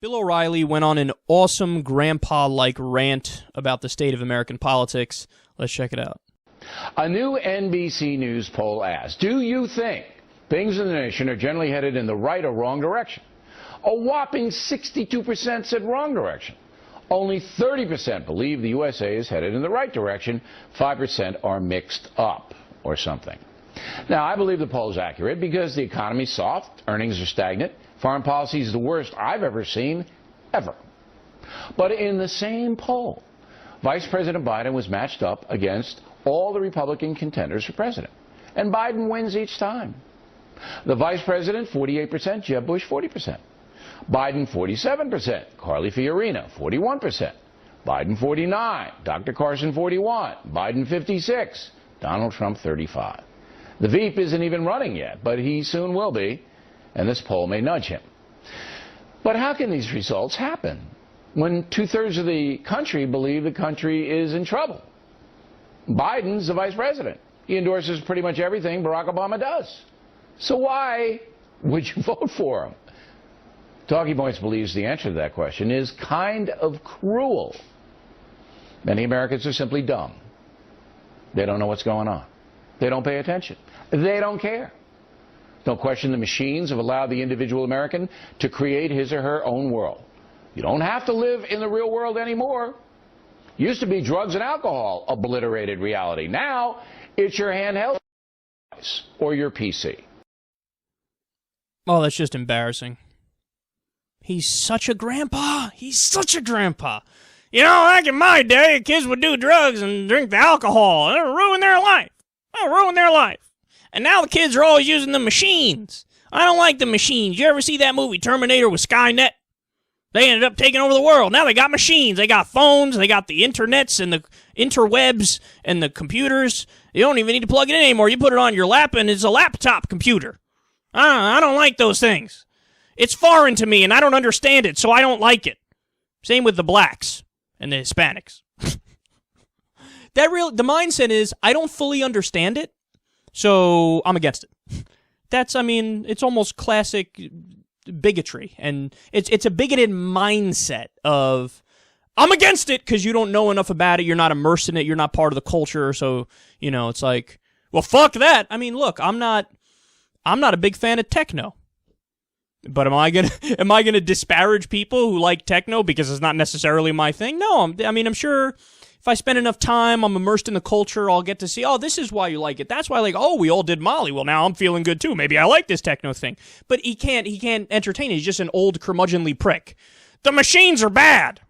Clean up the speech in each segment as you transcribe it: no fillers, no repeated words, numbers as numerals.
Bill O'Reilly went on an awesome grandpa-like rant about the state of American politics. Let's check it out. A new NBC News poll asked, do you think things in the nation are generally headed in the right or wrong direction? A whopping 62% said wrong direction. Only 30% believe the USA is headed in the right direction. 5% are mixed up or something. Now, I believe the poll is accurate because the economy's soft, earnings are stagnant, foreign policy is the worst I've ever seen, ever. But in the same poll, Vice President Biden was matched up against all the Republican contenders for president. And Biden wins each time. The Vice President, 48%, Jeb Bush, 40%. Biden, 47%, Carly Fiorina, 41%. Biden, 49%, Dr. Carson, 41%. Biden, 56%, Donald Trump, 35%. The Veep isn't even running yet, but he soon will be, and this poll may nudge him. But how can these results happen when 2/3 of the country believe the country is in trouble? Biden's the vice president. He endorses pretty much everything Barack Obama does. So why would you vote for him? Talking Points believes the answer to that question is kind of cruel. Many Americans are simply dumb. They don't know what's going on. They don't pay attention. They don't care. Don't question the machines have allowed the individual American to create his or her own world. You don't have to live in the real world anymore. Used to be drugs and alcohol obliterated reality. Now it's your handheld device or your PC. Oh, that's just embarrassing. He's such a grandpa. He's such a grandpa. You know, back in my day, kids would do drugs and drink the alcohol. It would ruin their life. It would ruin their life. And now the kids are always using the machines. I don't like the machines. You ever see that movie Terminator with Skynet? They ended up taking over the world. Now they got machines. They got phones. They got the internets and the interwebs and the computers. You don't even need to plug it in anymore. You put it on your lap and it's a laptop computer. I don't like those things. It's foreign to me and I don't understand it, so I don't like it. Same with the blacks and the Hispanics. The mindset is, I don't fully understand it, so I'm against it. It's almost classic bigotry, and it's a bigoted mindset of, I'm against it because you don't know enough about it, you're not immersed in it, you're not part of the culture, so, it's like, well, fuck that. I mean, look, I'm not a big fan of techno. But am I gonna disparage people who like techno because it's not necessarily my thing? No, I'm sure if I spend enough time, I'm immersed in the culture, I'll get to see, oh, this is why you like it. That's why, we all did Molly. Well, now I'm feeling good too. Maybe I like this techno thing. But he can't entertain it. He's just an old curmudgeonly prick. The machines are bad.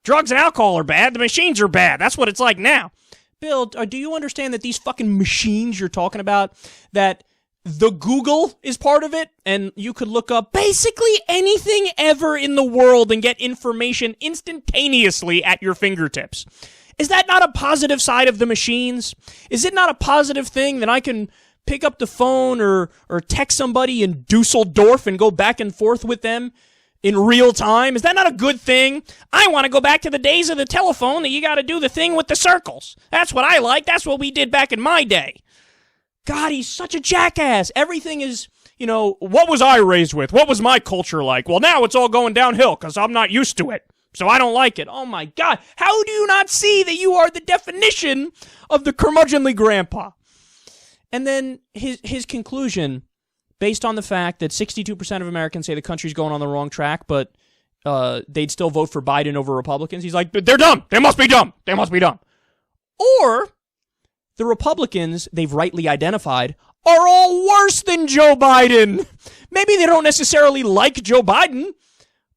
Drugs and alcohol are bad. The machines are bad. That's what it's like now. Bill, do you understand that these fucking machines you're talking about, that the Google is part of it, and you could look up basically anything ever in the world and get information instantaneously at your fingertips. Is that not a positive side of the machines? Is it not a positive thing that I can pick up the phone or text somebody in Dusseldorf and go back and forth with them in real time? Is that not a good thing? I want to go back to the days of the telephone that you got to do the thing with the circles. That's what I like. That's what we did back in my day. God, he's such a jackass. Everything is, what was I raised with? What was my culture like? Well, now it's all going downhill because I'm not used to it, so I don't like it. Oh, my God. How do you not see that you are the definition of the curmudgeonly grandpa? And then his conclusion, based on the fact that 62% of Americans say the country's going on the wrong track, but they'd still vote for Biden over Republicans. He's like, they're dumb. They must be dumb. They must be dumb. Or the Republicans, they've rightly identified, are all worse than Joe Biden. Maybe they don't necessarily like Joe Biden,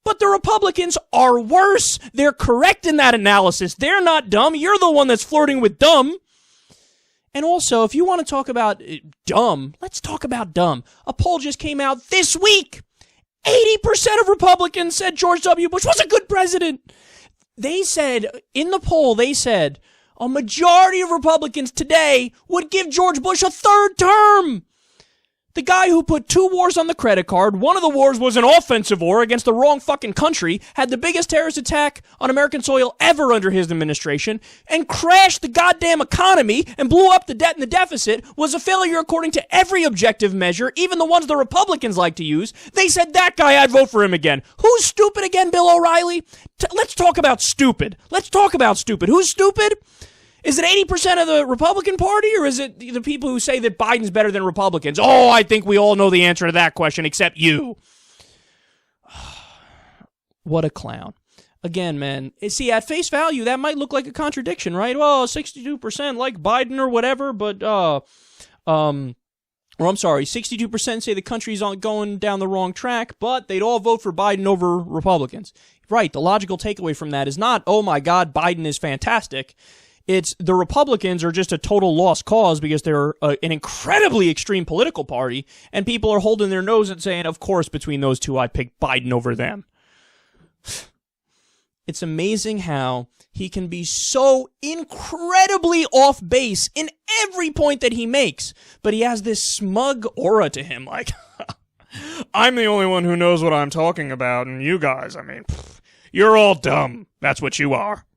but the Republicans are worse. They're correct in that analysis. They're not dumb. You're the one that's flirting with dumb. And also, if you want to talk about dumb, let's talk about dumb. A poll just came out this week. 80% of Republicans said George W. Bush was a good president. They said, in the poll, a majority of Republicans today would give George Bush a third term. The guy who put 2 wars on the credit card, one of the wars was an offensive war against the wrong fucking country, had the biggest terrorist attack on American soil ever under his administration, and crashed the goddamn economy and blew up the debt and the deficit, was a failure according to every objective measure, even the ones the Republicans like to use. They said, that guy, I'd vote for him again. Who's stupid again, Bill O'Reilly? Let's talk about stupid. Let's talk about stupid. Who's stupid? Is it 80% of the Republican Party, or is it the people who say that Biden's better than Republicans? Oh, I think we all know the answer to that question, except you. What a clown. Again, man, see, at face value, that might look like a contradiction, right? Well, 62% like Biden or whatever, but, or I'm sorry, 62% say the country's going down the wrong track, but they'd all vote for Biden over Republicans. Right, the logical takeaway from that is not, oh my God, Biden is fantastic. It's the Republicans are just a total lost cause because they're an incredibly extreme political party, and people are holding their nose and saying, of course, between those two, I'd pick Biden over them. It's amazing how he can be so incredibly off base in every point that he makes, but he has this smug aura to him, like, I'm the only one who knows what I'm talking about, and you guys, I mean, you're all dumb. That's what you are.